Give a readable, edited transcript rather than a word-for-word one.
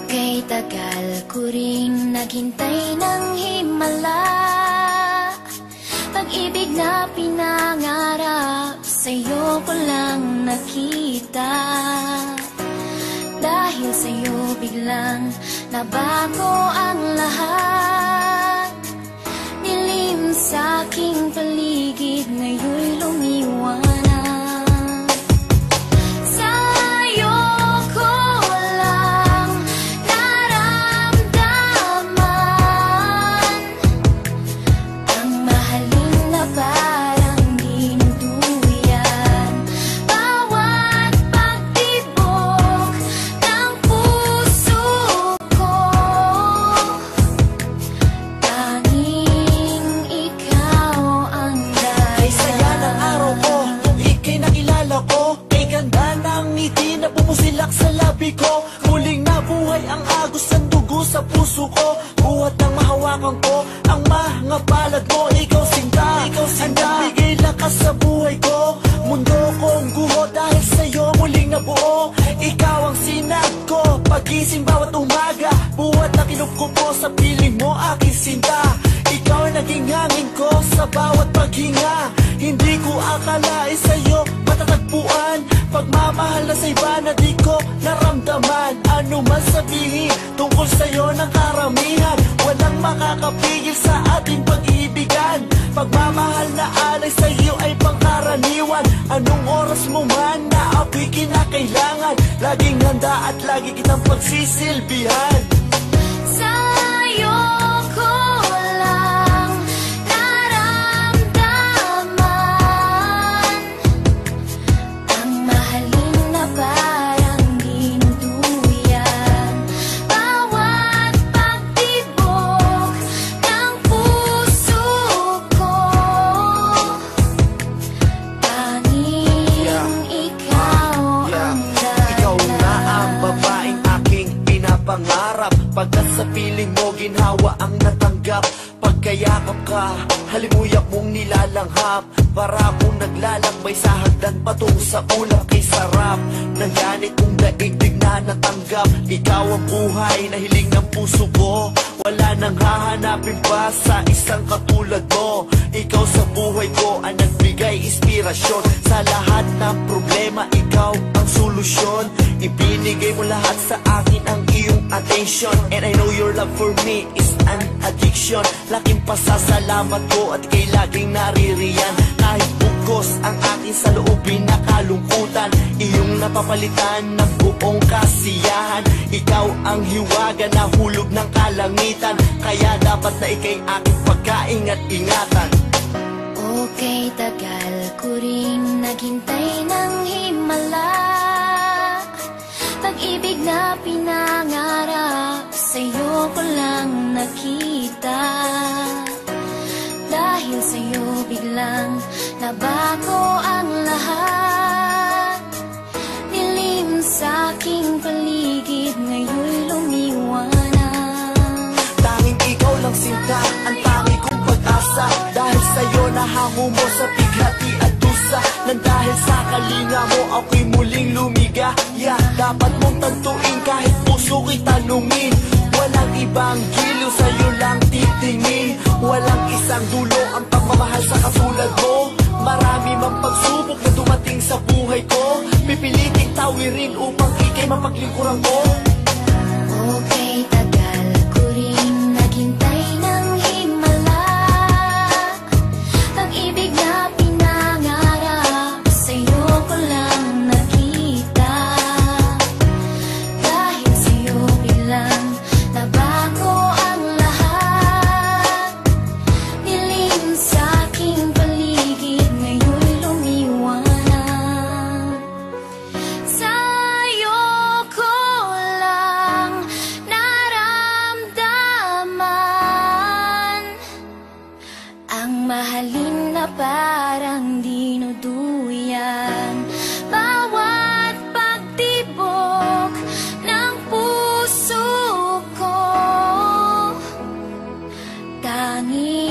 Kay tagal ko ring naghintay ng himala, pag-ibig na pinangarap sa'yo ko lang nakita. Dahil sa'yo biglang nabago ang lahat, nilim sa'king paligid ngayon'y lumiwanag. Pumusilak sa labi ko, muling nabuhay ang agos ng dugo sa puso ko. Buhat ng mahawakan ko ang mga palad mo. Ikaw sinta, ikaw sinta, bigay lakas sa buhay ko. Mundo kong guho dahil sa'yo muling nabuo. Ikaw ang sinag ko, pagising bawat umaga. Buhat na kinukupo sa piling mo aking sinta. Ikaw ang naging hangin ko sa bawat paghinga. Hindi ko akalain sa'yo matatagpuan pagmamahal na sa iba na di ko naramdaman. Ano man sabihin tungkol sa'yo ng karamihan, walang makakapigil sa ating pag-ibigan. Pagmamahal na alay sa'yo ay pangkaraniwan. Anong oras mo man na ako'y kinakailangan, laging handa at lagi kitang pagsisilbihan. Sa'yo ko pangarap, pagkat sa piling mo ginhawa ang natanggap. Pagkayakap ka, halimuyak mong nilalanghap. Para akong naglalakbay sa hagdan patungo sa ulap. Kay sarap ng ganit kong daigdig na natanggap. Ikaw ang buhay na hiling ng puso ko. Wala nang hahanapin pa sa isang katulad mo. Ikaw sa buhay ko ang nagbigay inspirasyon. Sa lahat ng problema, ikaw ang solusyon. Ibinigay mo lahat sa akin ang iyong attention. And I know your love for me is an addiction. Laking pasasalamat ko at kay laging naririyan. Kahit bugos ang aking saloobin na kalungkutan, iyong napapalitan ng buong kasiyahan. Ikaw ang hiwaga na hulog ng kalangitan, kaya dapat na ikay aking pagkaingat-ingatan. Okay, tagal ko ring naghintay ng himala, pag-ibig na pinangarap sa'yo ko lang nakita. Dahil sa'yo biglang nabago ang lahat, nilim sa'king paligid ngayon'y lumiwanag. Tanging ikaw lang sinta, ang tangi kong pag-asa. Dahil sa'yo nahango mo sa bighati at dusa. Nang dahil sa kalinga mo ako'y muling lumigaya. Dapat mong tantuin kahit puso ko'y tanungin. Walang ibang giliw, sa'yo lang titingin. Walang isang dulo ang pagmamahal sa katulad mo. Marami mang pagsubok na dumating sa buhay ko, pipiliting tawirin upang ikay mapaglingkuran ko. Okay, tagal ko ring naghintay ng himala, pag-ibig na pinangarap sa'yo ko lang nakita. Dahil sa'yo biglang nabago ang lahat, nilim sa'king paligid ngayon'y lumiwanag. Sa'yo ko lang naramdaman ang mahalin na parang dinuduyan. Bawat pagtibok ng puso ko, tanging